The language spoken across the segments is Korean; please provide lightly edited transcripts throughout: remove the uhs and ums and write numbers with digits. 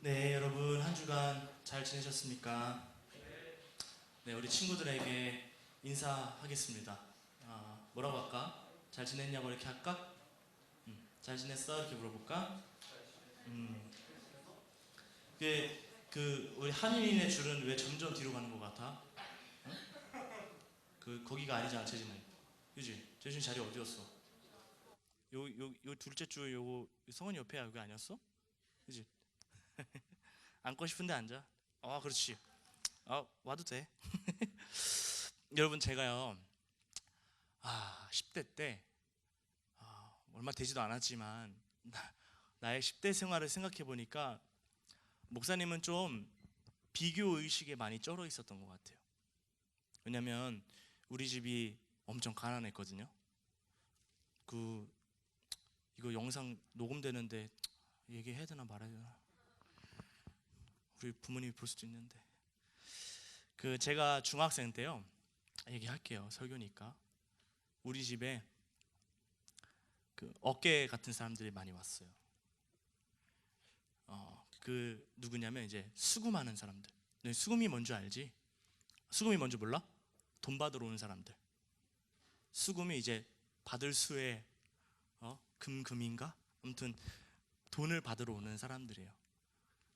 네, 여러분 한 주간 잘 지내셨습니까? 네, 우리 친구들에게 인사하겠습니다. 뭐라고 할까? 잘 지냈냐고 이렇게 할까? 잘 지냈어? 이렇게 물어볼까? 음, 우리 한인의 줄은 왜 점점 뒤로 가는 것 같아? 응? 거기가 아니잖아, 재진이. 그지? 재진 자리 어디였어? 요 둘째 줄 요거 성원이 옆에야 여기 아니었어? 그지? 앉고 싶은데 앉아. 그렇지. 와도 돼. 여러분 제가요, 10대 때 얼마 되지도 않았지만 나의 10대 생활을 생각해 보니까 목사님은 좀 비교 의식에 많이 쩔어 있었던 것 같아요. 왜냐면 우리 집이 엄청 가난했거든요. 그 이거 영상 녹음되는데 얘기해야 되나 말아야 되나? 우리 부모님이 볼 수도 있는데. 제가 중학생 때요. 얘기할게요. 설교니까. 우리 집에 어깨 같은 사람들이 많이 왔어요. 누구냐면 이제 수금하는 사람들. 네, 수금이 뭔지 알지? 수금이 뭔지 몰라? 돈 받으러 오는 사람들. 수금이 이제 받을 수의 금인가? 아무튼 돈을 받으러 오는 사람들이에요.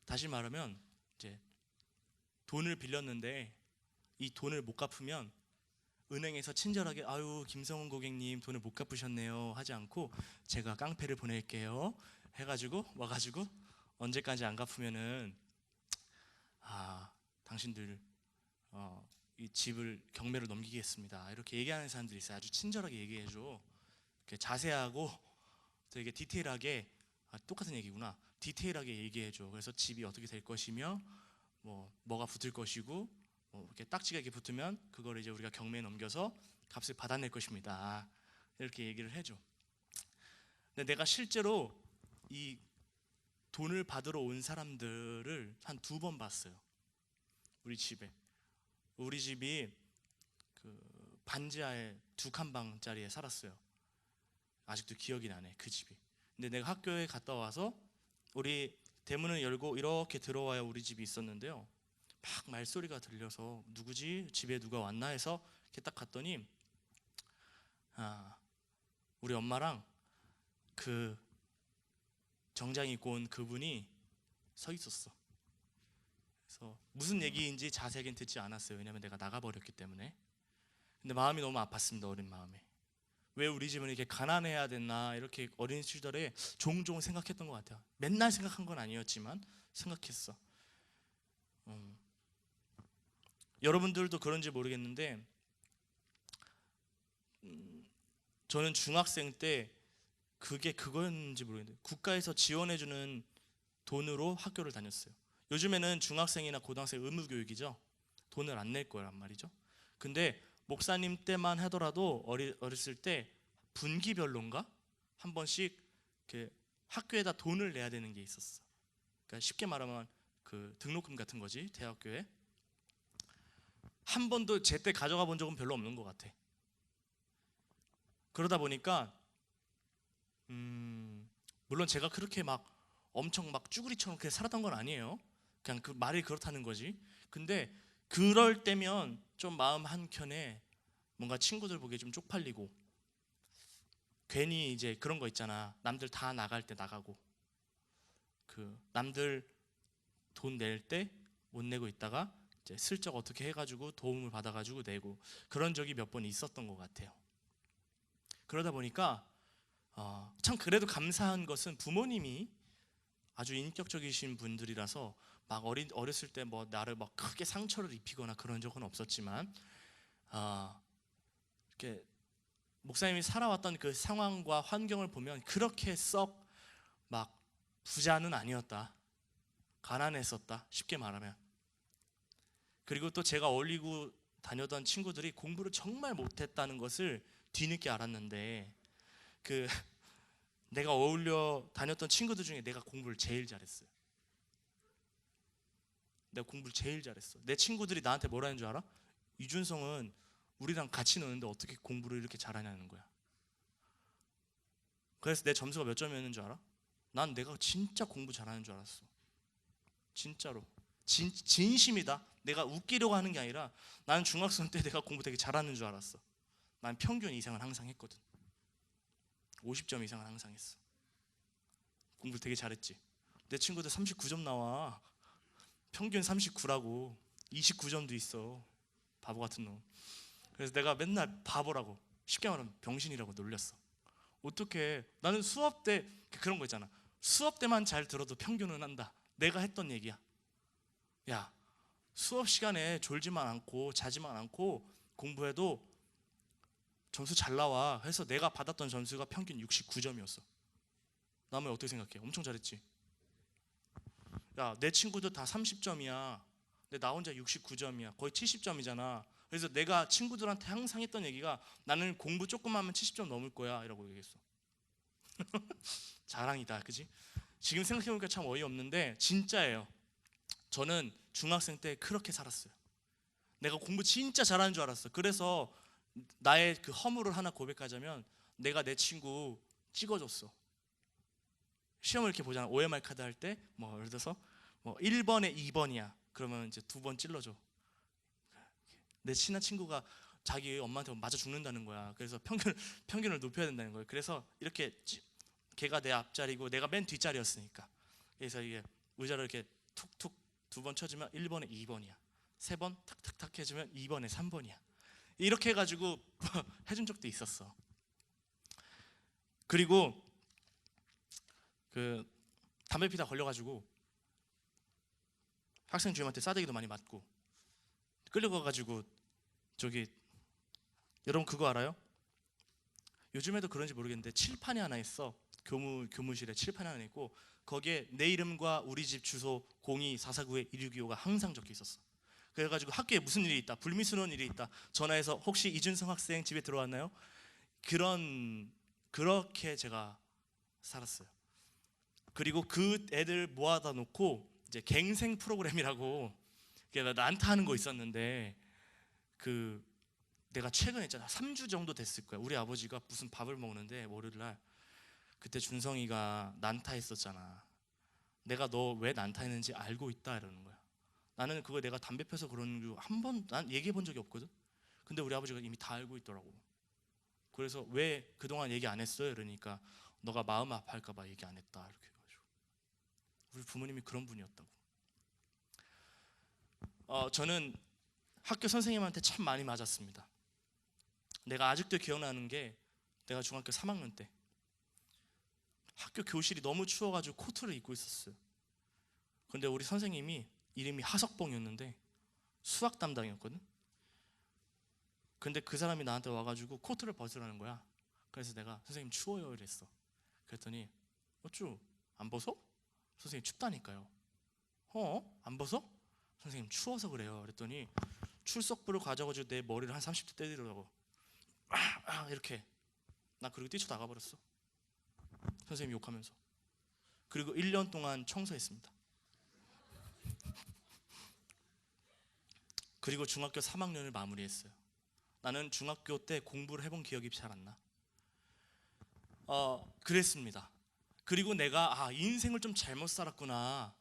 다시 말하면 이제 돈을 빌렸는데 이 돈을 못 갚으면 은행에서 친절하게 아유 김성훈 고객님 돈을 못 갚으셨네요 하지 않고 제가 깡패를 보낼게요 해가지고 와가지고 언제까지 안 갚으면은 당신들 이 집을 경매로 넘기겠습니다 이렇게 얘기하는 사람들이 있어요. 아주 친절하게 얘기해줘. 자세하고 되게 디테일하게 똑같은 얘기구나. 디테일하게 얘기해줘. 그래서 집이 어떻게 될 것이며 뭐가 붙을 것이고 이렇게 딱지가 이렇게 붙으면 그걸 이제 우리가 경매에 넘겨서 값을 받아낼 것입니다. 이렇게 얘기를 해줘. 근데 내가 실제로 이 돈을 받으러 온 사람들을 한 2번 봤어요. 우리 집에. 우리 집이 반지하에 2칸방짜리에 살았어요. 아직도 기억이 나네 그 집이. 근데 내가 학교에 갔다 와서 우리 대문을 열고 이렇게 들어와야 우리 집이 있었는데요. 막 말소리가 들려서 누구지? 집에 누가 왔나 해서 이렇게 딱 갔더니 우리 엄마랑 그 정장 입고 온 그분이 서 있었어. 그래서 무슨 얘기인지 자세하게는 듣지 않았어요. 왜냐면 내가 나가버렸기 때문에. 근데 마음이 너무 아팠습니다. 어린 마음에. 왜 우리 집은 이렇게 가난해야 됐나 이렇게 어린 시절에 종종 생각했던 것 같아요. 맨날 생각한 건 아니었지만 생각했어. 여러분들도 그런지 모르겠는데 저는 중학생 때 그게 그거였는지 모르겠는데 국가에서 지원해주는 돈으로 학교를 다녔어요. 요즘에는 중학생이나 고등학생 의무교육이죠. 돈을 안 낼 거란 말이죠. 근데 목사님 때만 하더라도 어렸을 때 분기별로인가 한 번씩 학교에다 돈을 내야 되는 게 있었어. 그러니까 쉽게 말하면 등록금 같은 거지. 대학교에 한 번도 제때 가져가 본 적은 별로 없는 것 같아. 그러다 보니까 물론 제가 그렇게 막 엄청 막 쭈구리처럼 그렇게 살았던 건 아니에요. 그냥 그 말이 그렇다는 거지. 근데 그럴 때면 좀 마음 한켠에 뭔가 친구들 보기에 좀 쪽팔리고 괜히 이제 그런 거 있잖아. 남들 다 나갈 때 나가고 남들 돈 낼 때 못 내고 있다가 이제 슬쩍 어떻게 해가지고 도움을 받아가지고 내고 그런 적이 몇 번 있었던 것 같아요. 그러다 보니까 참 그래도 감사한 것은 부모님이 아주 인격적이신 분들이라서 막 어렸을 때 뭐 나를 막 크게 상처를 입히거나 그런 적은 없었지만 이렇게 목사님이 살아왔던 그 상황과 환경을 보면 그렇게 썩 막 부자는 아니었다. 가난했었다. 쉽게 말하면. 그리고 또 제가 어울리고 다녔던 친구들이 공부를 정말 못했다는 것을 뒤늦게 알았는데 내가 어울려 다녔던 친구들 중에 내가 공부를 제일 잘했어요. 내가 공부를 제일 잘했어. 내 친구들이 나한테 뭐라 하는 줄 알아? 이준성은 우리랑 같이 노는데 어떻게 공부를 이렇게 잘하냐는 거야. 그래서 내 점수가 몇 점이었는 줄 알아? 난 내가 진짜 공부 잘하는 줄 알았어. 진짜로. 진심이다. 내가 웃기려고 하는 게 아니라 나는 중학생 때 내가 공부 되게 잘하는 줄 알았어. 난 평균 이상은 항상 했거든. 50점 이상은 항상 했어. 공부 되게 잘했지. 내 친구들 39점 나와. 평균 39라고. 29점도 있어. 바보 같은 놈. 그래서 내가 맨날 바보라고, 쉽게 말하면 병신이라고 놀렸어. 어떻게, 나는 수업 때 그런 거 있잖아. 수업 때만 잘 들어도 평균은 한다. 내가 했던 얘기야. 야, 수업 시간에 졸지만 않고 자지만 않고 공부해도 점수 잘 나와 해서 내가 받았던 점수가 평균 69점이었어. 나면 어떻게 생각해? 엄청 잘했지. 야, 내 친구들 다 30점이야. 근데 나 혼자 69점이야. 거의 70점이잖아. 그래서 내가 친구들한테 항상 했던 얘기가 나는 공부 조금만 하면 70점 넘을 거야 이라고 얘기했어. 자랑이다, 그지? 지금 생각해보니까 참 어이없는데 진짜예요. 저는 중학생 때 그렇게 살았어요. 내가 공부 진짜 잘하는 줄 알았어. 그래서 나의 그 허물을 하나 고백하자면 내가 내 친구 찍어줬어. 시험을 이렇게 보잖아. OMR 카드 할 때 뭐 예를 들어서 뭐 1번에 2번이야. 그러면 이제 2번 찔러줘. 내 친한 친구가 자기 엄마한테 맞아 죽는다는 거야. 그래서 평균을 높여야 된다는 거예요. 그래서 이렇게 걔가 내 앞자리고 내가 맨 뒷자리였으니까. 그래서 이게 의자를 이렇게 툭툭 2번 쳐주면 1번에 2번이야. 3번 탁탁탁 해주면 2번에 3번이야. 이렇게 해가지고 해준 적도 있었어. 그리고 그 담배 피다 걸려가지고 학생 주임한테 싸대기도 많이 맞고 끌려가가지고 저기, 여러분 그거 알아요? 요즘에도 그런지 모르겠는데 칠판이 하나 있어. 교무실에 칠판이 하나 있고 거기에 내 이름과 우리 집 주소 02-449-1625가 항상 적혀 있었어. 그래가지고 학교에 무슨 일이 있다, 불미스러운 일이 있다 전화해서 혹시 이준성 학생 집에 들어왔나요? 그렇게 제가 살았어요. 그리고 그 애들 모아다 놓고 이제 갱생 프로그램이라고 난타하는 거 있었는데, 그 내가 최근에 있잖아 3주 정도 됐을 거야. 우리 아버지가 무슨 밥을 먹는데 월요일날 그때 준성이가 난타했었잖아. 내가 너 왜 난타했는지 알고 있다 이러는 거야. 나는 그거 내가 담배 펴서 그런 거 한 번 난 얘기해 본 적이 없거든. 근데 우리 아버지가 이미 다 알고 있더라고. 그래서 왜 그동안 얘기 안 했어요? 이러니까 너가 마음 아파할까 봐 얘기 안 했다 이렇게 해가지고. 우리 부모님이 그런 분이었다고. 저는 학교 선생님한테 참 많이 맞았습니다. 내가 아직도 기억나는 게, 내가 중학교 3학년 때 학교 교실이 너무 추워가지고 코트를 입고 있었어요. 근데 우리 선생님이 이름이 하석봉이었는데 수학 담당이었거든. 근데 그 사람이 나한테 와가지고 코트를 벗으라는 거야. 그래서 내가 선생님 추워요 이랬어. 그랬더니 어쭈 안 벗어? 선생님 춥다니까요. 안 벗어? 선생님 추워서 그래요. 그랬더니 출석부를 가져가지고 내 머리를 한 30대 때리더라고. 이렇게. 나 그리고 뛰쳐나가 버렸어. 선생님 욕하면서. 그리고 1년 동안 청소했습니다. 그리고 중학교 3학년을 마무리했어요. 나는 중학교 때 공부를 해본 기억이 잘 안 나. 그랬습니다. 그리고 내가 인생을 좀 잘못 살았구나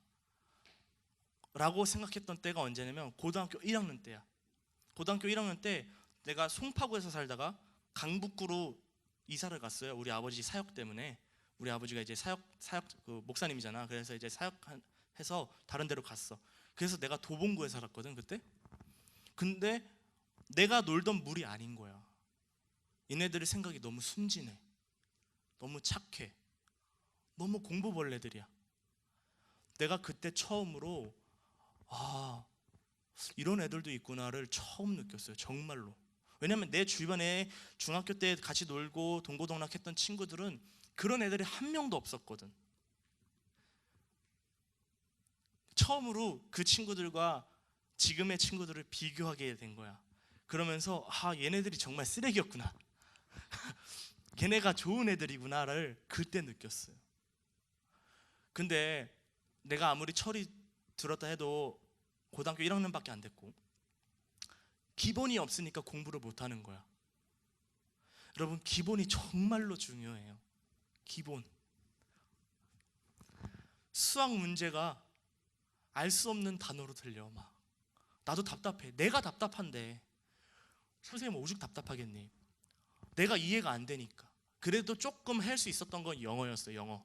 라고 생각했던 때가 언제냐면 고등학교 1학년 때야. 고등학교 1학년 때 내가 송파구에서 살다가 강북구로 이사를 갔어요. 우리 아버지 사역 때문에. 우리 아버지가 이제 사역 그 목사님이잖아. 그래서 이제 사역해서 다른 데로 갔어. 그래서 내가 도봉구에 살았거든 그때. 근데 내가 놀던 물이 아닌 거야. 얘네들의 생각이 너무 순진해. 너무 착해. 너무 공부벌레들이야. 내가 그때 처음으로 이런 애들도 있구나를 처음 느꼈어요. 정말로. 왜냐면 내 주변에 중학교 때 같이 놀고 동고동락했던 친구들은 그런 애들이 한 명도 없었거든. 처음으로 그 친구들과 지금의 친구들을 비교하게 된 거야. 그러면서 얘네들이 정말 쓰레기였구나. 걔네가 좋은 애들이구나를 그때 느꼈어요. 근데 내가 아무리 철이 들었다 해도 고등학교 1학년밖에 안 됐고 기본이 없으니까 공부를 못하는 거야. 여러분 기본이 정말로 중요해요. 기본. 수학 문제가 알 수 없는 단어로 들려. 막 나도 답답해. 내가 답답한데 선생님 오죽 답답하겠니? 내가 이해가 안 되니까. 그래도 조금 할 수 있었던 건 영어였어요.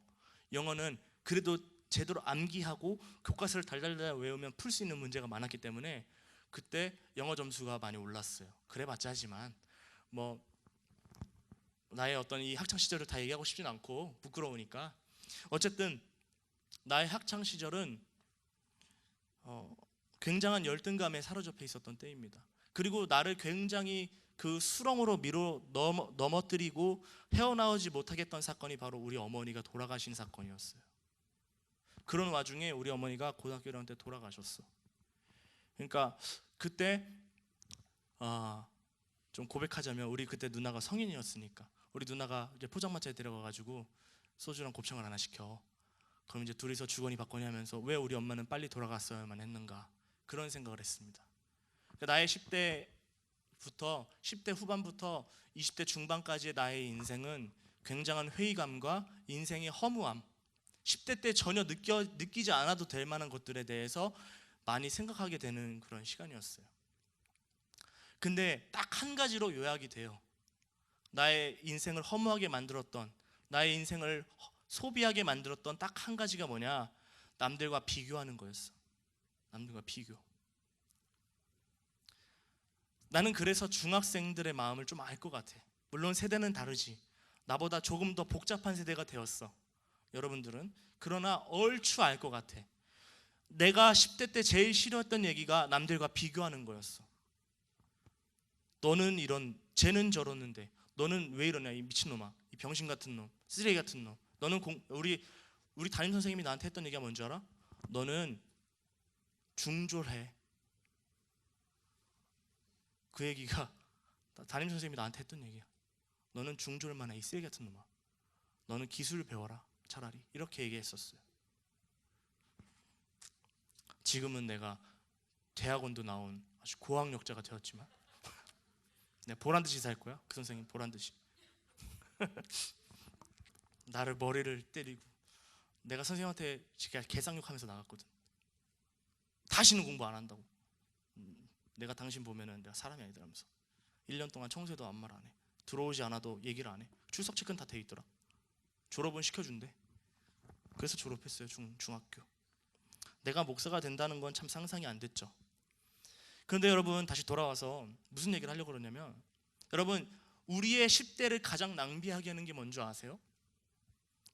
영어는 그래도 제대로 암기하고 교과서를 달달달 외우면 풀 수 있는 문제가 많았기 때문에 그때 영어 점수가 많이 올랐어요. 그래봤자 하지만 뭐 나의 어떤 이 학창 시절을 다 얘기하고 싶진 않고 부끄러우니까 어쨌든 나의 학창 시절은 굉장한 열등감에 사로잡혀 있었던 때입니다. 그리고 나를 굉장히 그 수렁으로 밀어 넘어뜨리고 헤어나오지 못하게 했던 사건이 바로 우리 어머니가 돌아가신 사건이었어요. 그런 와중에 우리 어머니가 고등학교 1학년 때 돌아가셨어. 그러니까 그때 좀 고백하자면 우리 그때 누나가 성인이었으니까 우리 누나가 이제 포장마차에 데려가가지고 소주랑 곱창을 하나 시켜. 그럼 이제 둘이서 주거니 받거니 하면서 왜 우리 엄마는 빨리 돌아갔어야만 했는가 그런 생각을 했습니다. 나의 10대 후반부터 20대 중반까지의 나의 인생은 굉장한 회의감과 인생의 허무함, 10대 때 전혀 느끼지 않아도 될 만한 것들에 대해서 많이 생각하게 되는 그런 시간이었어요. 근데 딱 한 가지로 요약이 돼요. 나의 인생을 허무하게 만들었던, 나의 인생을 소비하게 만들었던 딱 한 가지가 뭐냐? 남들과 비교하는 거였어. 남들과 비교. 나는 그래서 중학생들의 마음을 좀 알 것 같아. 물론 세대는 다르지. 나보다 조금 더 복잡한 세대가 되었어. 여러분들은. 그러나 얼추 알 것 같아. 내가 10대 때 제일 싫어했던 얘기가 남들과 비교하는 거였어. 너는 이런, 쟤는 저러는데 너는 왜 이러냐 이 미친놈아, 이 병신 같은 놈, 쓰레기 같은 놈. 너는 우리 담임 선생님이 나한테 했던 얘기가 뭔지 알아? 너는 중졸해. 그 얘기가 담임 선생님이 나한테 했던 얘기야. 너는 중졸만 해, 이 쓰레기 같은 놈아. 너는 기술 배워라 차라리. 이렇게 얘기했었어요. 지금은 내가 대학원도 나온 아주 고학력자가 되었지만 내가 보란듯이 살 거야. 그 선생님 보란듯이. 나를 머리를 때리고 내가 선생님한테 개쌍욕하면서 나갔거든. 다시는 공부 안 한다고. 내가 당신 보면은 내가 사람이 아니더라면서. 1년 동안 청소도 아무 말 안 해. 들어오지 않아도 얘기를 안 해. 출석 체크는 다 돼 있더라. 졸업은 시켜준대. 그래서 졸업했어요. 중학교. 내가 목사가 된다는 건 참 상상이 안 됐죠. 그런데 여러분 다시 돌아와서 무슨 얘기를 하려고 그러냐면, 여러분 우리의 10대를 가장 낭비하게 하는 게 뭔지 아세요?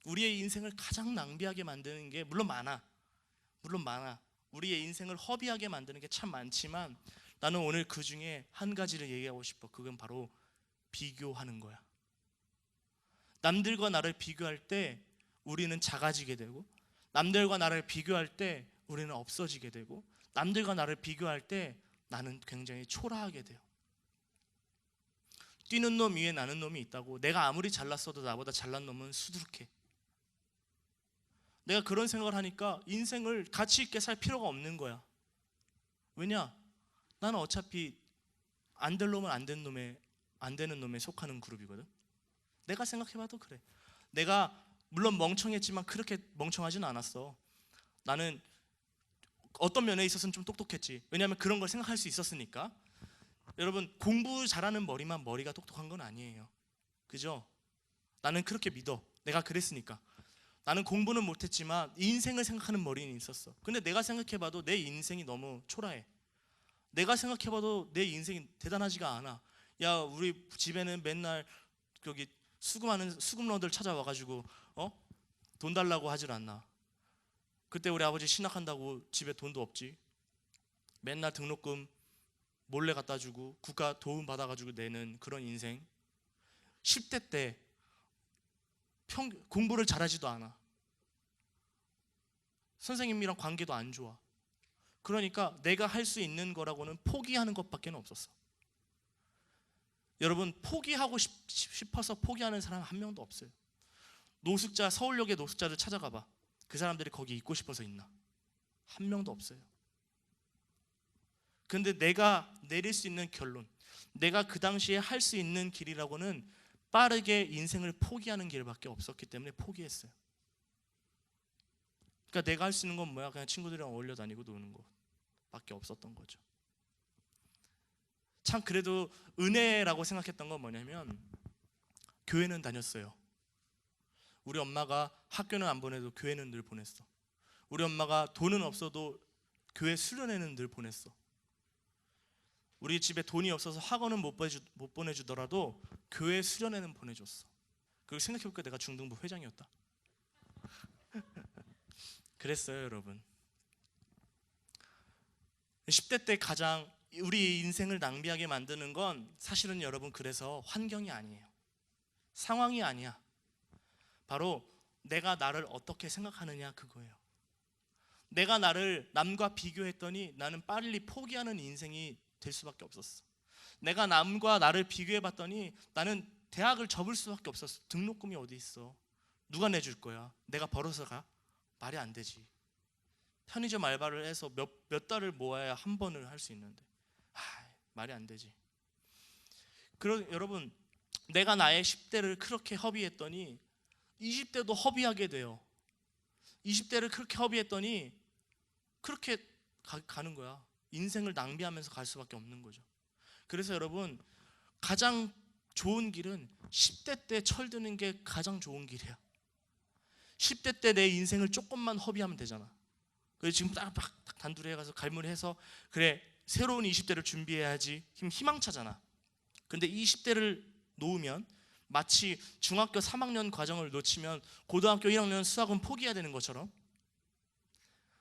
우리의 인생을 가장 낭비하게 만드는 게 물론 많아. 우리의 인생을 허비하게 만드는 게 참 많지만 나는 오늘 그 중에 한 가지를 얘기하고 싶어. 그건 바로 비교하는 거야. 남들과 나를 비교할 때 우리는 작아지게 되고, 남들과 나를 비교할 때 우리는 없어지게 되고, 남들과 나를 비교할 때 나는 굉장히 초라하게 돼요. 뛰는 놈 위에 나는 놈이 있다고. 내가 아무리 잘났어도 나보다 잘난 놈은 수두룩해. 내가 그런 생각을 하니까 인생을 가치 있게 살 필요가 없는 거야. 왜냐? 나는 어차피 안 될 놈은 안 되는 놈에 속하는 그룹이거든. 내가 생각해봐도 그래. 내가 물론 멍청했지만 그렇게 멍청하지는 않았어. 나는 어떤 면에 있어서는 좀 똑똑했지. 왜냐하면 그런 걸 생각할 수 있었으니까. 여러분 공부 잘하는 머리가 똑똑한 건 아니에요. 그죠? 나는 그렇게 믿어. 내가 그랬으니까. 나는 공부는 못했지만 인생을 생각하는 머리는 있었어. 근데 내가 생각해봐도 내 인생이 너무 초라해. 내가 생각해봐도 내 인생이 대단하지가 않아. 야, 우리 집에는 맨날 여기 수금러들 찾아와가지고 돈 달라고 하질 않나. 그때 우리 아버지 신학한다고 집에 돈도 없지. 맨날 등록금 몰래 갖다 주고 국가 도움 받아가지고 내는 그런 인생. 10대 때 공부를 잘하지도 않아. 선생님이랑 관계도 안 좋아. 그러니까 내가 할 수 있는 거라고는 포기하는 것밖에 없었어. 여러분 포기하고 싶어서 포기하는 사람 한 명도 없어요. 노숙자, 서울역의 노숙자들 찾아가봐. 그 사람들이 거기 있고 싶어서 있나? 한 명도 없어요. 근데 내가 내릴 수 있는 결론, 내가 그 당시에 할 수 있는 길이라고는 빠르게 인생을 포기하는 길밖에 없었기 때문에 포기했어요. 그러니까 내가 할 수 있는 건 뭐야? 그냥 친구들이랑 어울려 다니고 노는 것밖에 없었던 거죠. 참 그래도 은혜라고 생각했던 건 뭐냐면 교회는 다녔어요. 우리 엄마가 학교는 안 보내도 교회는 늘 보냈어. 우리 엄마가 돈은 없어도 교회 수련회는 늘 보냈어. 우리 집에 돈이 없어서 학원은 못 보내주더라도 교회 수련회는 보내줬어. 그리고 생각해보니까 내가 중등부 회장이었다. 그랬어요, 여러분. 10대 때 가장 우리 인생을 낭비하게 만드는 건 사실은 여러분 그래서 환경이 아니에요. 상황이 아니야. 바로 내가 나를 어떻게 생각하느냐 그거예요. 내가 나를 남과 비교했더니 나는 빨리 포기하는 인생이 될 수밖에 없었어. 내가 남과 나를 비교해봤더니 나는 대학을 접을 수밖에 없었어. 등록금이 어디 있어? 누가 내줄 거야? 내가 벌어서 가? 말이 안 되지. 편의점 알바를 해서 몇 달을 모아야 한 번을 할 수 있는데 말이 안 되지. 여러분 내가 나의 10대를 그렇게 허비했더니 20대도 허비하게 돼요. 20대를 그렇게 허비했더니 그렇게 가는 거야. 인생을 낭비하면서 갈 수밖에 없는 거죠. 그래서 여러분 가장 좋은 길은 10대 때 철드는 게 가장 좋은 길이야. 10대 때 내 인생을 조금만 허비하면 되잖아. 그래서 지금 딱 단둘이 가서 갈무리해서 그래 새로운 20대를 준비해야지 희망차잖아. 근데 20대를 놓으면 마치 중학교 3학년 과정을 놓치면 고등학교 1학년 수학은 포기해야 되는 것처럼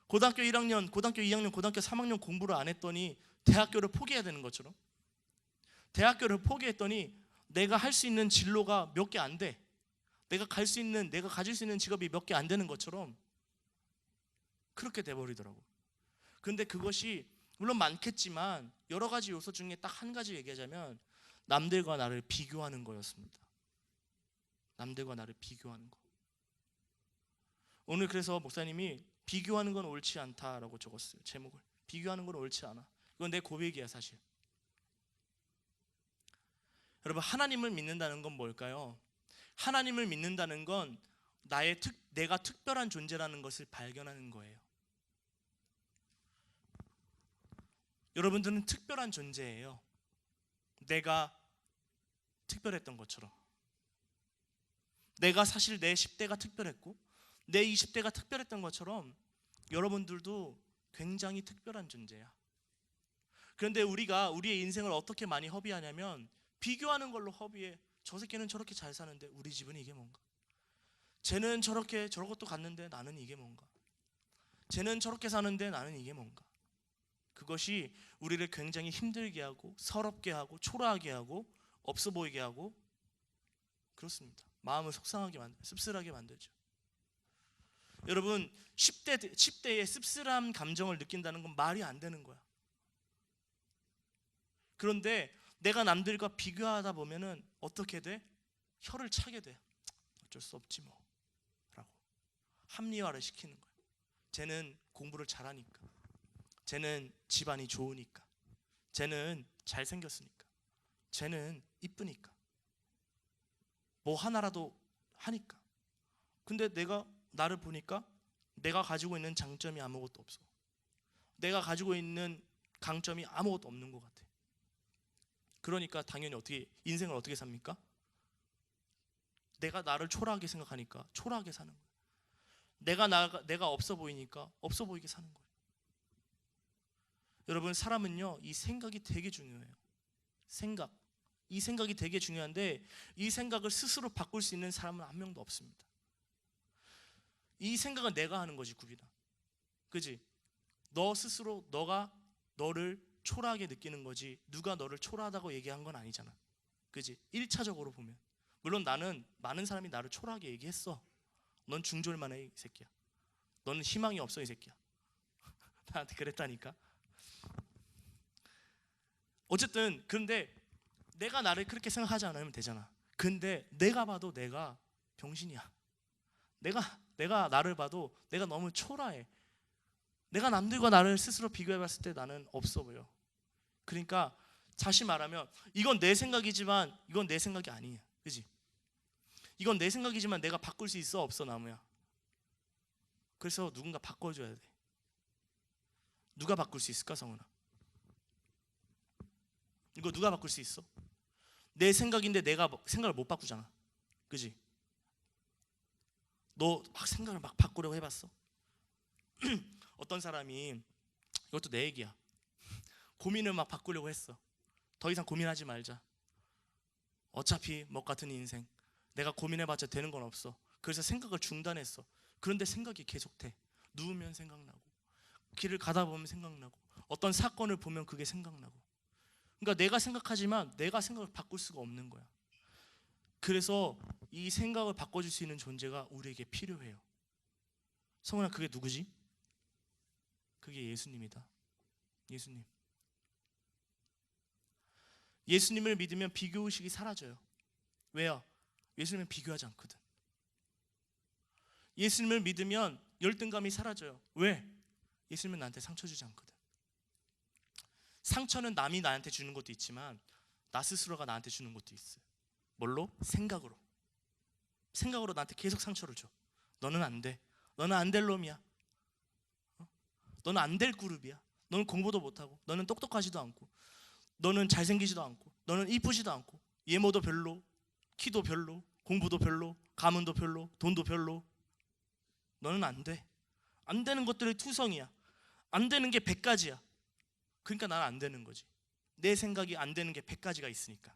고등학교 1학년, 고등학교 2학년, 고등학교 3학년 공부를 안 했더니 대학교를 포기해야 되는 것처럼 대학교를 포기했더니 내가 할 수 있는 진로가 몇 개 안 돼. 내가 가질 수 있는 직업이 몇 개 안 되는 것처럼 그렇게 돼버리더라고. 근데 그것이 물론 많겠지만 여러 가지 요소 중에 딱 한 가지 얘기하자면 남들과 나를 비교하는 거였습니다. 남들과 나를 비교하는 거. 오늘 그래서 목사님이 비교하는 건 옳지 않다라고 적었어요. 제목을. 비교하는 건 옳지 않아. 이건 내 고백이야 사실. 여러분 하나님을 믿는다는 건 뭘까요? 하나님을 믿는다는 건 내가 특별한 존재라는 것을 발견하는 거예요. 여러분들은 특별한 존재예요. 내가 특별했던 것처럼. 내가 사실 내 10대가 특별했고 내 20대가 특별했던 것처럼 여러분들도 굉장히 특별한 존재야. 그런데 우리가 우리의 인생을 어떻게 많이 허비하냐면 비교하는 걸로 허비해. 저 새끼는 저렇게 잘 사는데 우리 집은 이게 뭔가. 쟤는 저렇게 저것도 갔는데 나는 이게 뭔가. 쟤는 저렇게 사는데 나는 이게 뭔가. 그것이 우리를 굉장히 힘들게 하고 서럽게 하고 초라하게 하고 없어 보이게 하고 그렇습니다. 마음을 속상하게 씁쓸하게 만들죠. 여러분 10대의 씁쓸한 감정을 느낀다는 건 말이 안 되는 거야. 그런데 내가 남들과 비교하다 보면은 어떻게 돼? 혀를 차게 돼. 어쩔 수 없지 뭐 라고 합리화를 시키는 거야. 쟤는 공부를 잘하니까, 쟤는 집안이 좋으니까, 쟤는 잘생겼으니까, 쟤는 이쁘니까, 뭐 하나라도 하니까. 근데 내가 나를 보니까 내가 가지고 있는 장점이 아무것도 없어. 내가 가지고 있는 강점이 아무것도 없는 것 같아. 그러니까 당연히 인생을 어떻게 삽니까? 내가 나를 초라하게 생각하니까 초라하게 사는 거예요. 내가 없어 보이니까 없어 보이게 사는 거예요. 여러분 사람은요 이 생각이 되게 중요해요. 이 생각이 되게 중요한데 이 생각을 스스로 바꿀 수 있는 사람은 한 명도 없습니다. 이 생각은 내가 하는 거지 구비다. 그지? 너 스스로 너가 너를 초라하게 느끼는 거지 누가 너를 초라하다고 얘기한 건 아니잖아. 그지? 1차적으로 보면 물론 많은 사람이 나를 초라하게 얘기했어. 넌 중졸만 해 이 새끼야. 너는 희망이 없어 이 새끼야. 나한테 그랬다니까. 어쨌든 그런데 내가 나를 그렇게 생각하지 않으면 되잖아. 근데 내가 봐도 내가 병신이야. 내가 나를 봐도 내가 너무 초라해. 내가 남들과 나를 스스로 비교해봤을 때 나는 없어 보여. 그러니까 다시 말하면 이건 내 생각이지만 이건 내 생각이 아니야. 그지? 이건 내 생각이지만 내가 바꿀 수 있어 없어 나무야? 그래서 누군가 바꿔줘야 돼. 누가 바꿀 수 있을까, 성훈아? 이거 누가 바꿀 수 있어? 내 생각인데 내가 생각을 못 바꾸잖아. 그지? 너 막 생각을 막 바꾸려고 해봤어? 어떤 사람이, 이것도 내 얘기야, 고민을 막 바꾸려고 했어. 더 이상 고민하지 말자. 어차피 먹 같은 인생, 내가 고민해봤자 되는 건 없어. 그래서 생각을 중단했어. 그런데 생각이 계속돼. 누우면 생각나고, 길을 가다 보면 생각나고, 어떤 사건을 보면 그게 생각나고. 그러니까 내가 생각하지만 내가 생각을 바꿀 수가 없는 거야. 그래서 이 생각을 바꿔줄 수 있는 존재가 우리에게 필요해요. 성훈아, 그게 누구지? 그게 예수님이다. 예수님. 예수님을 믿으면 비교의식이 사라져요. 왜요? 예수님은 비교하지 않거든. 예수님을 믿으면 열등감이 사라져요. 왜? 예수님은 나한테 상처 주지 않거든. 상처는 남이 나한테 주는 것도 있지만 나 스스로가 나한테 주는 것도 있어요. 뭘로? 생각으로. 생각으로 나한테 계속 상처를 줘. 너는 안 돼. 너는 안 될 놈이야. 너는 안 될 그룹이야. 너는 공부도 못하고, 너는 똑똑하지도 않고, 너는 잘생기지도 않고, 너는 이쁘지도 않고, 외모도 별로, 키도 별로, 공부도 별로, 가문도 별로, 돈도 별로. 너는 안 돼. 안 되는 것들의 투성이야. 안 되는 게 100가지야. 그러니까 나는 안 되는 거지. 내 생각이 안 되는 게 100가지가 있으니까.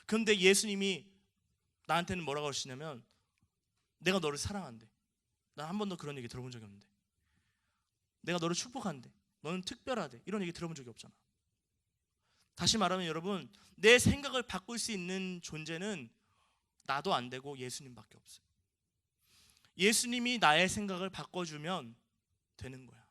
그런데 예수님이 나한테는 뭐라고 하시냐면, 내가 너를 사랑한대. 난 한 번도 그런 얘기 들어본 적이 없는데. 내가 너를 축복한대. 너는 특별하대. 이런 얘기 들어본 적이 없잖아. 다시 말하면 여러분, 내 생각을 바꿀 수 있는 존재는 나도 안 되고 예수님밖에 없어요. 예수님이 나의 생각을 바꿔주면 되는 거야.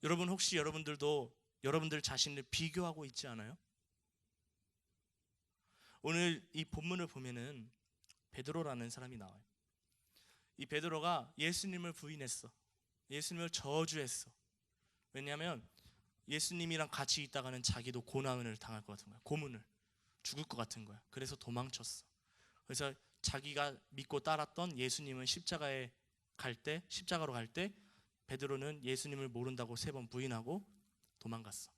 여러분, 혹시 여러분들도 여러분들 자신을 비교하고 있지 않아요? 오늘 이 본문을 보면은 베드로라는 사람이 나와요. 이 베드로가 예수님을 부인했어. 예수님을 저주했어. 왜냐하면 예수님이랑 같이 있다가는 자기도 고난을 당할 것 같은 거야. 고문을, 죽을 것 같은 거야. 그래서 도망쳤어. 그래서 자기가 믿고 따랐던 예수님은 십자가로 갈 때 베드로는 예수님을 모른다고 3번 부인하고 도망갔어.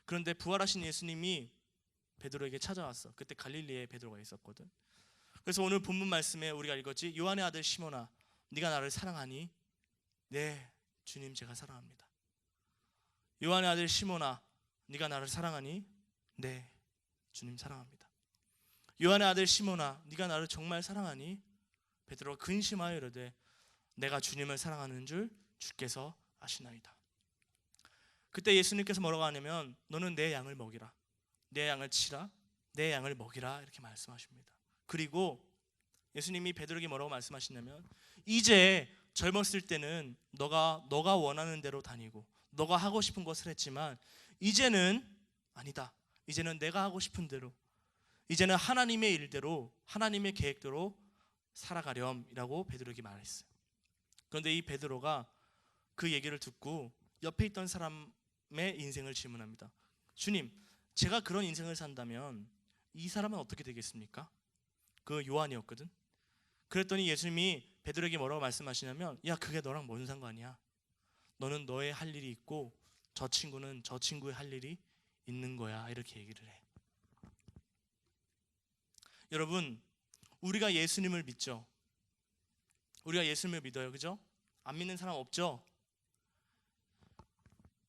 그런데 부활하신 예수님이 베드로에게 찾아왔어. 그때 갈릴리에 베드로가 있었거든. 그래서 오늘 본문 말씀에 우리가 읽었지, 요한의 아들 시몬아, 네가 나를 사랑하니? 네, 주님, 제가 사랑합니다. 요한의 아들 시몬아, 네가 나를 사랑하니? 네, 주님 사랑합니다. 요한의 아들 시몬아, 네가 나를 정말 사랑하니? 베드로가 근심하여 이르되 내가 주님을 사랑하는 줄 주께서 아시나이다. 그때 예수님께서 뭐라고 하냐면, 너는 내 양을 먹이라, 내 양을 치라, 내 양을 먹이라, 이렇게 말씀하십니다. 그리고 예수님이 베드로에게 뭐라고 말씀하시냐면, 이제 젊었을 때는 너가 원하는 대로 다니고 너가 하고 싶은 것을 했지만 이제는 아니다. 이제는 내가 하고 싶은 대로, 이제는 하나님의 일대로, 하나님의 계획대로 살아가렴이라고 베드로에게 말했어요. 그런데 이 베드로가 그 얘기를 듣고 옆에 있던 사람의 인생을 질문합니다. 주님, 제가 그런 인생을 산다면 이 사람은 어떻게 되겠습니까? 그 요한이었거든. 그랬더니 예수님이 베드로에게 뭐라고 말씀하시냐면, 야, 그게 너랑 뭔 상관이야? 너는 너의 할 일이 있고 저 친구는 저 친구의 할 일이 있는 거야, 이렇게 얘기를 해. 여러분, 우리가 예수님을 믿죠. 우리가 예수님을 믿어요. 그죠? 안 믿는 사람 없죠?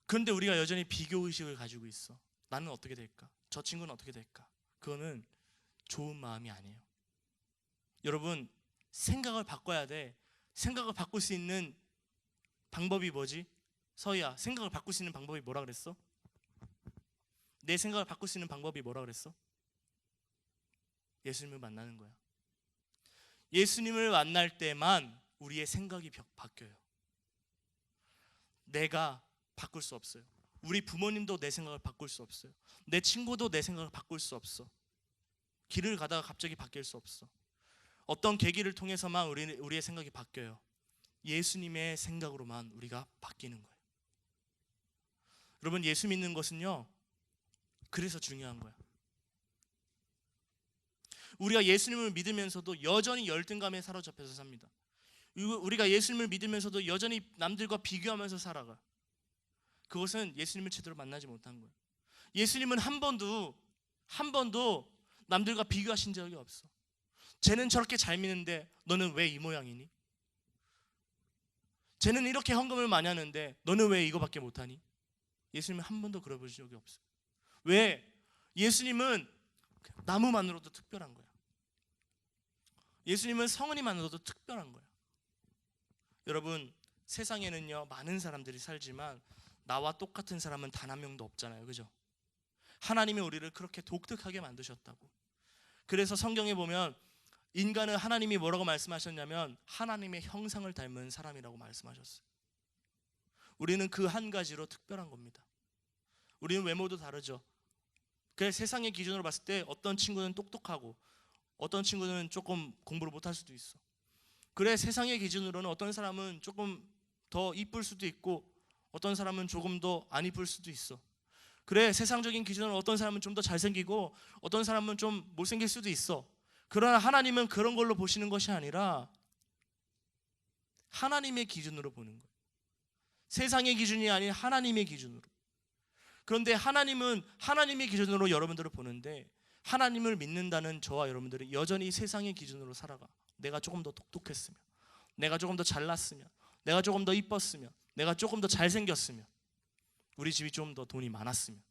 그런데 우리가 여전히 비교의식을 가지고 있어. 나는 어떻게 될까? 저 친구는 어떻게 될까? 그거는 좋은 마음이 아니에요. 여러분, 생각을 바꿔야 돼. 생각을 바꿀 수 있는 방법이 뭐지? 서희야, 생각을 바꿀 수 있는 방법이 뭐라 그랬어? 내 생각을 바꿀 수 있는 방법이 뭐라 그랬어? 예수님을 만나는 거야. 예수님을 만날 때만 우리의 생각이 바뀌어요. 내가 바꿀 수 없어요. 우리 부모님도 내 생각을 바꿀 수 없어요. 내 친구도 내 생각을 바꿀 수 없어. 길을 가다가 갑자기 바뀔 수 없어. 어떤 계기를 통해서만 우리의 생각이 바뀌어요. 예수님의 생각으로만 우리가 바뀌는 거예요. 여러분, 예수 믿는 것은요, 그래서 중요한 거야. 우리가 예수님을 믿으면서도 여전히 열등감에 사로잡혀서 삽니다. 우리가 예수님을 믿으면서도 여전히 남들과 비교하면서 살아가. 그것은 예수님을 제대로 만나지 못한 거예요. 예수님은 한 번도 남들과 비교하신 적이 없어. 쟤는 저렇게 잘 믿는데 너는 왜 이 모양이니? 쟤는 이렇게 헌금을 많이 하는데 너는 왜 이거밖에 못하니? 예수님은 한 번도 그래 본 적이 없어요. 왜? 예수님은 나무만으로도 특별한 거야. 예수님은 성은이만으로도 특별한 거야. 여러분, 세상에는요 많은 사람들이 살지만 나와 똑같은 사람은 단 한 명도 없잖아요. 그죠? 하나님이 우리를 그렇게 독특하게 만드셨다고. 그래서 성경에 보면 인간은 하나님이 뭐라고 말씀하셨냐면 하나님의 형상을 닮은 사람이라고 말씀하셨어요. 우리는 그 한 가지로 특별한 겁니다. 우리는 외모도 다르죠. 그래서 세상의 기준으로 봤을 때 어떤 친구는 똑똑하고 어떤 친구는 조금 공부를 못할 수도 있어. 그래, 세상의 기준으로는 어떤 사람은 조금 더 이쁠 수도 있고 어떤 사람은 조금 더 안 이쁠 수도 있어. 그래, 세상적인 기준으로 어떤 사람은 좀 더 잘생기고 어떤 사람은 좀 못생길 수도 있어. 그러나 하나님은 그런 걸로 보시는 것이 아니라 하나님의 기준으로 보는 거예요. 세상의 기준이 아닌 하나님의 기준으로. 그런데 하나님은 하나님의 기준으로 여러분들을 보는데 하나님을 믿는다는 저와 여러분들이 여전히 세상의 기준으로 살아가. 내가 조금 더 똑똑했으면, 내가 조금 더 잘났으면, 내가 조금 더 이뻤으면, 내가 조금 더 잘생겼으면, 우리 집이 좀 더 돈이 많았으면.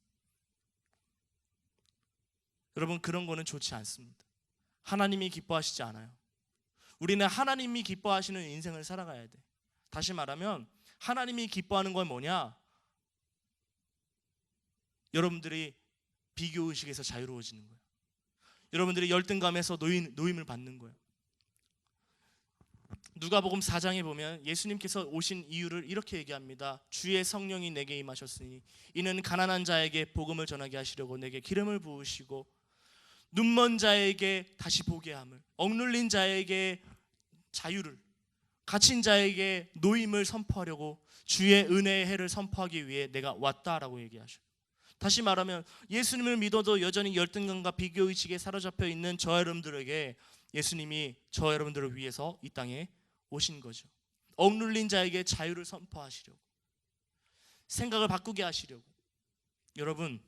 여러분, 그런 거는 좋지 않습니다. 하나님이 기뻐하시지 않아요. 우리는 하나님이 기뻐하시는 인생을 살아가야 돼. 다시 말하면 하나님이 기뻐하는 건 뭐냐? 여러분들이 비교의식에서 자유로워지는 거예요. 여러분들이 열등감에서 노임을 받는 거예요. 누가복음 4장에 보면 예수님께서 오신 이유를 이렇게 얘기합니다. 주의 성령이 내게 임하셨으니 이는 가난한 자에게 복음을 전하게 하시려고 내게 기름을 부으시고 눈먼 자에게 다시 보게 함을, 억눌린 자에게 자유를, 갇힌 자에게 노임을 선포하려고 주의 은혜의 해를 선포하기 위해 내가 왔다라고 얘기하셔요. 다시 말하면 예수님을 믿어도 여전히 열등감과 비교의식에 사로잡혀 있는 저 여러분들에게 예수님이 저 여러분들을 위해서 이 땅에 오신 거죠. 억눌린 자에게 자유를 선포하시려고, 생각을 바꾸게 하시려고. 여러분,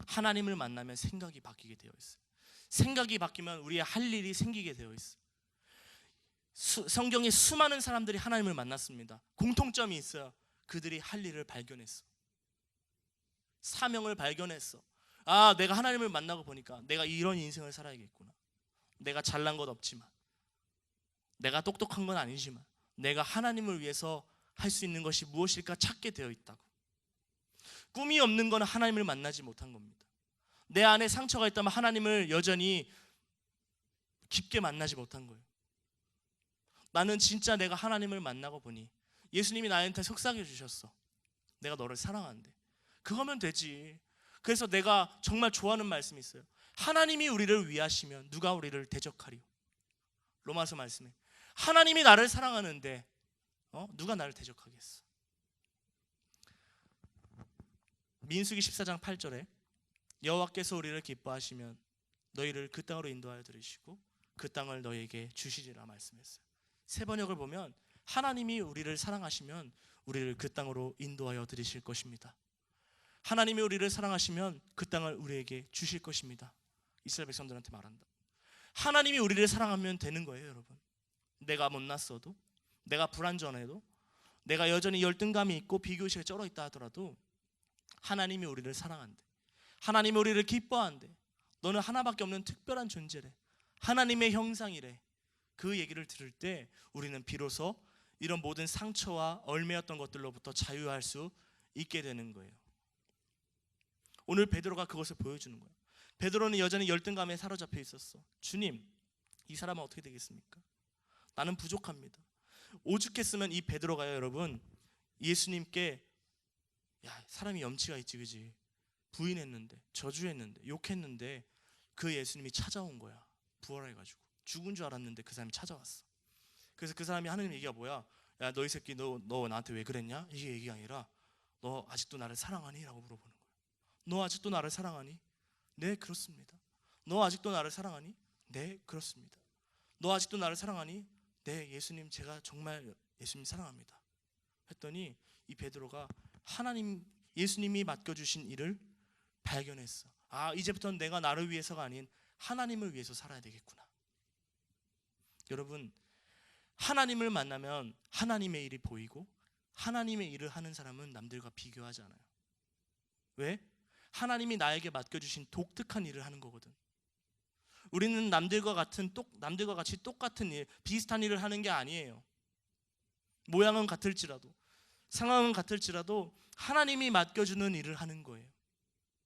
하나님을 만나면 생각이 바뀌게 되어 있어요. 생각이 바뀌면 우리의 할 일이 생기게 되어 있어요. 성경에 수많은 사람들이 하나님을 만났습니다. 공통점이 있어요. 그들이 할 일을 발견했어. 사명을 발견했어. 아, 내가 하나님을 만나고 보니까 내가 이런 인생을 살아야겠구나. 내가 잘난 것 없지만, 내가 똑똑한 건 아니지만 내가 하나님을 위해서 할 수 있는 것이 무엇일까 찾게 되어 있다고. 꿈이 없는 건 하나님을 만나지 못한 겁니다. 내 안에 상처가 있다면 하나님을 여전히 깊게 만나지 못한 거예요. 나는 진짜 내가 하나님을 만나고 보니 예수님이 나한테 속삭여 주셨어. 내가 너를 사랑하는데. 그거면 되지. 그래서 내가 정말 좋아하는 말씀이 있어요. 하나님이 우리를 위하시면 누가 우리를 대적하리요? 로마서 말씀에 하나님이 나를 사랑하는데 누가 나를 대적하겠어? 민수기 14장 8절에 여호와께서 우리를 기뻐하시면 너희를 그 땅으로 인도하여 들이시고 그 땅을 너희에게 주시리라 말씀했어요. 세 번역을 보면 하나님이 우리를 사랑하시면 우리를 그 땅으로 인도하여 들이실 것입니다. 하나님이 우리를 사랑하시면 그 땅을 우리에게 주실 것입니다. 이스라엘 백성들한테 말한다. 하나님이 우리를 사랑하면 되는 거예요, 여러분. 내가 못났어도, 내가 불완전해도, 내가 여전히 열등감이 있고 비교의식에 쩔어 있다 하더라도 하나님이 우리를 사랑한대. 하나님이 우리를 기뻐한대. 너는 하나밖에 없는 특별한 존재래. 하나님의 형상이래. 그 얘기를 들을 때 우리는 비로소 이런 모든 상처와 얽매였던 것들로부터 자유할 수 있게 되는 거예요. 오늘 베드로가 그것을 보여주는 거예요. 베드로는 여전히 열등감에 사로잡혀 있었어. 주님, 이 사람은 어떻게 되겠습니까? 나는 부족합니다. 오죽했으면 이 베드로가요, 여러분, 예수님께 사람이 염치가 있지, 그지? 부인했는데, 저주했는데, 욕했는데 그 예수님이 찾아온 거야. 부활해가지고 죽은 줄 알았는데 그 사람이 찾아왔어. 그래서 그 사람이 하는 얘기가 뭐야? 야, 너 이 새끼 너 나한테 왜 그랬냐? 이게 얘기가 아니라 너 아직도 나를 사랑하니? 라고 물어보는 거야. 너 아직도 나를 사랑하니? 네, 그렇습니다. 너 아직도 나를 사랑하니? 네, 그렇습니다. 너 아직도 나를 사랑하니? 네, 예수님, 제가 정말 예수님 사랑합니다. 했더니 이 베드로가 예수님이 맡겨주신 일을 발견했어. 아, 이제부터는 내가 나를 위해서가 아닌 하나님을 위해서 살아야 되겠구나. 여러분, 하나님을 만나면 하나님의 일이 보이고 하나님의 일을 하는 사람은 남들과 비교하지 않아요. 왜? 하나님이 나에게 맡겨주신 독특한 일을 하는 거거든. 우리는 남들과 같이 똑같은 일, 비슷한 일을 하는 게 아니에요. 모양은 같을지라도, 상황은 같을지라도 하나님이 맡겨주는 일을 하는 거예요.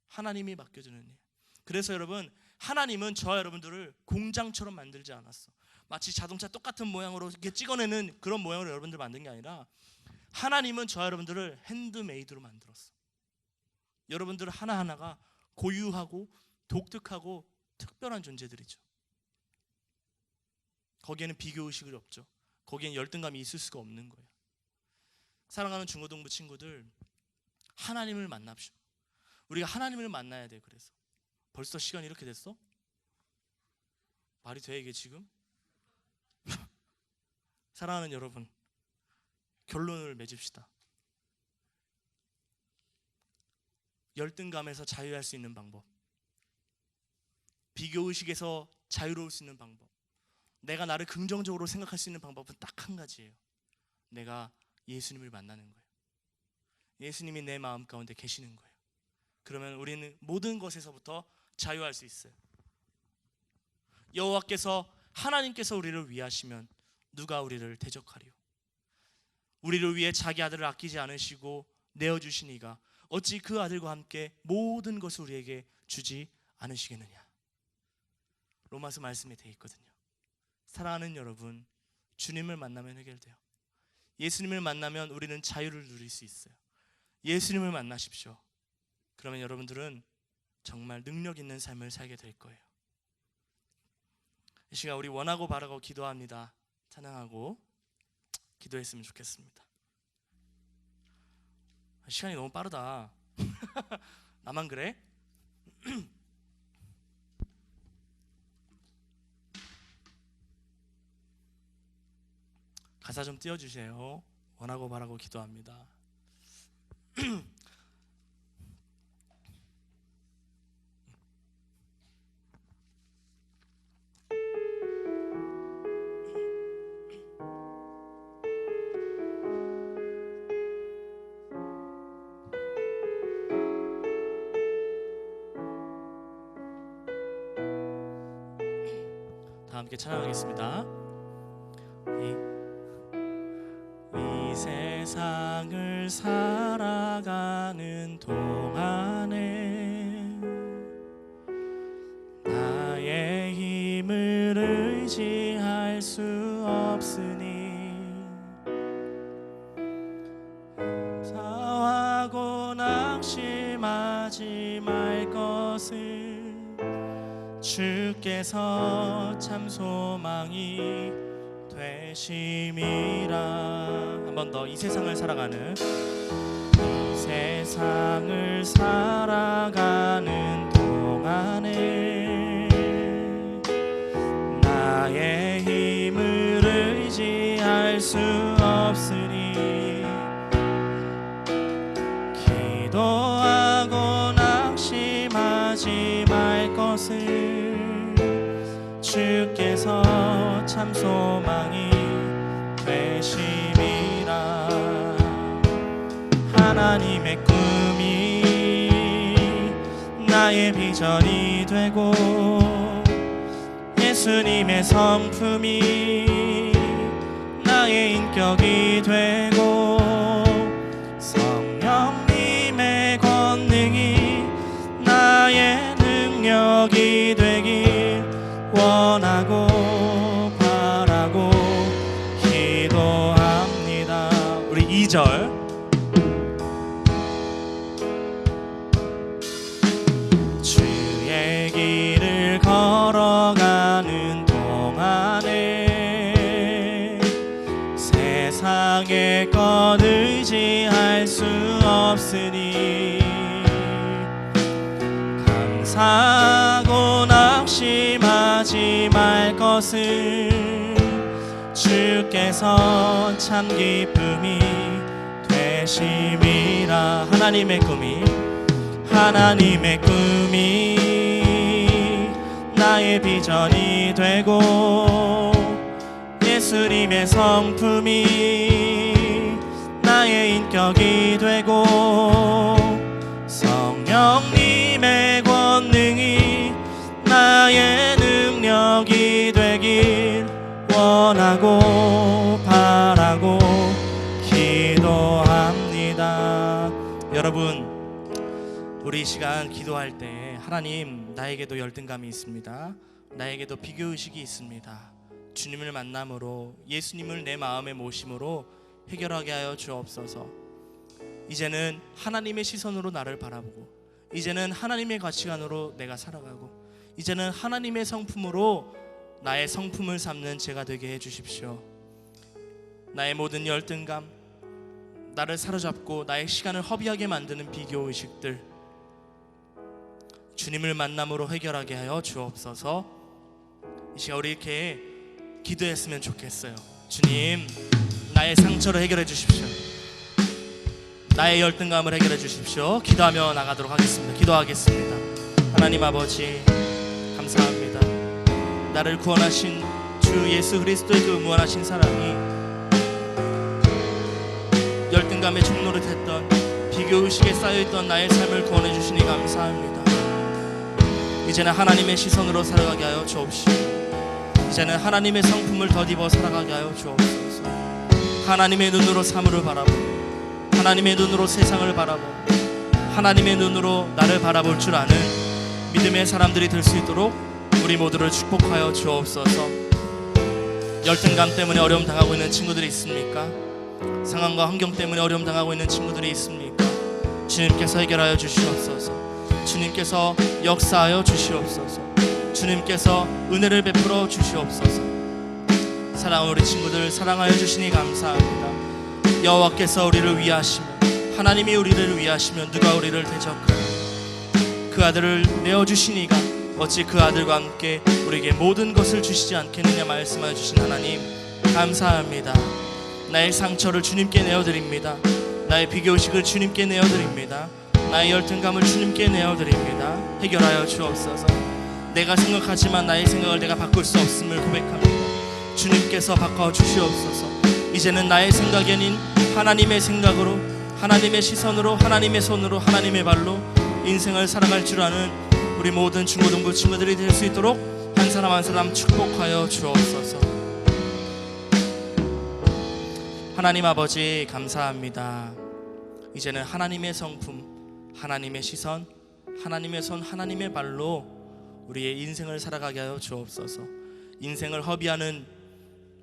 하나님이 맡겨주는 일. 그래서 여러분, 하나님은 저와 여러분들을 공장처럼 만들지 않았어. 마치 자동차 똑같은 모양으로 이렇게 찍어내는 그런 모양으로 여러분들 만든 게 아니라, 하나님은 저와 여러분들을 핸드메이드로 만들었어. 여러분들 하나하나가 고유하고 독특하고 특별한 존재들이죠. 거기에는 비교의식이 없죠. 거기에는 열등감이 있을 수가 없는 거예요. 사랑하는 중고등부 친구들, 하나님을 만납시오. 우리가 하나님을 만나야 돼. 그래서 벌써 시간이 이렇게 됐어? 말이 돼 이게 지금? 사랑하는 여러분, 결론을 맺읍시다. 열등감에서 자유할 수 있는 방법, 비교의식에서 자유로울 수 있는 방법, 내가 나를 긍정적으로 생각할 수 있는 방법은 딱 한 가지예요. 내가 예수님을 만나는 거예요. 예수님이 내 마음 가운데 계시는 거예요. 그러면 우리는 모든 것에서부터 자유할 수 있어요. 여호와께서, 하나님께서 우리를 위하시면 누가 우리를 대적하리요? 우리를 위해 자기 아들을 아끼지 않으시고 내어주신 이가 어찌 그 아들과 함께 모든 것을 우리에게 주지 않으시겠느냐? 로마서 말씀에 되어 있거든요. 사랑하는 여러분, 주님을 만나면 해결돼요. 예수님을 만나면 우리는 자유를 누릴 수 있어요. 예수님을 만나십시오. 그러면 여러분들은 정말 능력 있는 삶을 살게 될 거예요. 이 시간 우리 원하고 바라고 기도합니다. 찬양하고 기도했으면 좋겠습니다. 시간이 너무 빠르다. 나만 그래? 가사 좀 띄워주세요. 원하고 바라고 기도합니다. 다 함께 찬양하겠습니다. 이 세상을 살아가는 동안에 나의 힘을 의지할 수 없으니 사하고 낙심하지 말 것을 주께서 참 소망이 되심이라. 한 번 더. 이 세상을 살아가는, 이 세상을 살아가는 동안에 나의 힘을 의지할 수 없으니 기도하고 낙심하지 말 것을 주께서 참 소망이 되심이라. 하나님의 꿈이 나의 비전이 되고 예수님의 성품이 나의 인격이 되고 성령님의 권능이 나의 능력이 되길 원하고 바라고 기도합니다. 우리 2절. 주의 길을 걸어가는 동안에 세상의 것 의지할 수 없으니 감사하고 낙심하지 마. 것을 주께서 참 기쁨이 되심이라. 하나님의 꿈이 나의 비전이 되고 예수님의 성품이 나의 인격이 되고 성령님의 권능이 나의 능력이 되길 원하고 바라고 기도합니다. 여러분, 우리 이 시간 기도할 때 하나님, 나에게도 열등감이 있습니다. 나에게도 비교의식이 있습니다. 주님을 만남으로, 예수님을 내 마음에 모심으로 해결하게 하여 주옵소서. 이제는 하나님의 시선으로 나를 바라보고, 이제는 하나님의 가치관으로 내가 살아가고, 이제는 하나님의 성품으로 나의 성품을 삼는 제가 되게 해주십시오. 나의 모든 열등감, 나를 사로잡고 나의 시간을 허비하게 만드는 비교의식들, 주님을 만남으로 해결하게 하여 주옵소서. 이 시간 우리 이렇게 기도했으면 좋겠어요. 주님, 나의 상처를 해결해 주십시오. 나의 열등감을 해결해 주십시오. 기도하며 나가도록 하겠습니다. 기도하겠습니다. 하나님 아버지, 감사합니다. 나를 구원하신 주 예수 그리스도의 그 무한하신 사랑이 열등감의 종로를 했던, 비교의식에 쌓여있던 나의 삶을 구원해 주시니 감사합니다. 이제는 하나님의 시선으로 살아가게 하여 주옵시고, 이제는 하나님의 성품을 덧입어 살아가게 하여 주옵소서. 하나님의 눈으로 사물을 바라보고, 하나님의 눈으로 세상을 바라보고, 하나님의 눈으로 나를 바라볼 줄 아는 믿음의 사람들이 될 수 있도록 우리 모두를 축복하여 주옵소서. 열등감 때문에 어려움 당하고 있는 친구들이 있습니까? 상황과 환경 때문에 어려움 당하고 있는 친구들이 있습니까? 주님께서 해결하여 주시옵소서. 주님께서 역사하여 주시옵소서. 주님께서 은혜를 베풀어 주시옵소서. 사랑하는 우리 친구들 사랑하여 주시니 감사합니다. 여호와께서 우리를 위하시며, 하나님이 우리를 위하시면 누가 우리를 대적하나. 그 아들을 내어주시니가 어찌 그 아들과 함께 우리에게 모든 것을 주시지 않겠느냐 말씀하여 주신 하나님, 감사합니다. 나의 상처를 주님께 내어드립니다. 나의 비교의식을 주님께 내어드립니다. 나의 열등감을 주님께 내어드립니다. 해결하여 주옵소서. 내가 생각하지만 나의 생각을 내가 바꿀 수 없음을 고백합니다. 주님께서 바꿔 주시옵소서. 이제는 나의 생각이 아닌 하나님의 생각으로, 하나님의 시선으로, 하나님의 손으로, 하나님의 발로 인생을 살아갈 줄 아는 우리 모든 중고등부 친구들이 될 수 있도록 한 사람 한 사람 축복하여 주옵소서. 하나님 아버지, 감사합니다. 이제는 하나님의 성품, 하나님의 시선, 하나님의 손, 하나님의 발로 우리의 인생을 살아가게 하여 주옵소서. 인생을 허비하는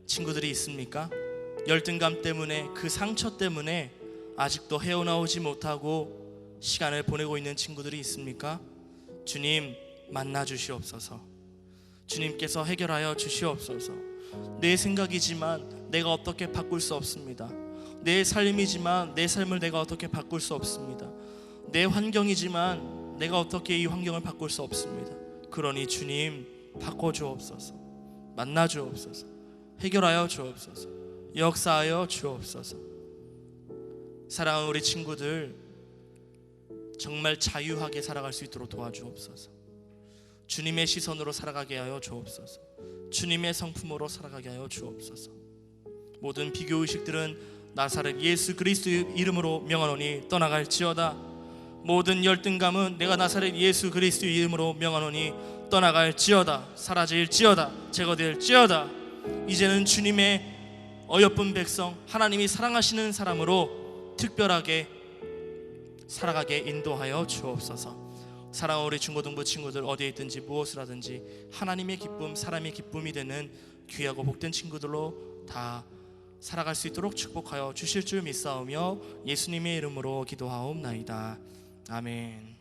친구들이 있습니까? 열등감 때문에, 그 상처 때문에 아직도 헤어나오지 못하고 시간을 보내고 있는 친구들이 있습니까? 주님, 만나 주시옵소서. 주님께서 해결하여 주시옵소서. 내 생각이지만 내가 어떻게 바꿀 수 없습니다. 내 삶이지만 내 삶을 내가 어떻게 바꿀 수 없습니다. 내 환경이지만 내가 어떻게 이 환경을 바꿀 수 없습니다. 그러니 주님, 바꿔주옵소서. 만나 주옵소서. 해결하여 주옵소서. 역사하여 주옵소서. 사랑하는 우리 친구들 정말 자유하게 살아갈 수 있도록 도와주옵소서. 주님의 시선으로 살아가게 하여 주옵소서. 주님의 성품으로 살아가게 하여 주옵소서. 모든 비교의식들은 나사렛 예수 그리스도의 이름으로 명하노니 떠나갈지어다. 모든 열등감은 내가 나사렛 예수 그리스도의 이름으로 명하노니 떠나갈지어다. 사라질지어다. 제거될지어다. 이제는 주님의 어여쁜 백성, 하나님이 사랑하시는 사람으로 특별하게 살아가게 인도하여 주옵소서. 사랑하는 우리 중고등부 친구들 어디에 있든지 무엇을 하든지 하나님의 기쁨, 사람의 기쁨이 되는 귀하고 복된 친구들로 다 살아갈 수 있도록 축복하여 주실 줄 믿사오며 예수님의 이름으로 기도하옵나이다. 아멘.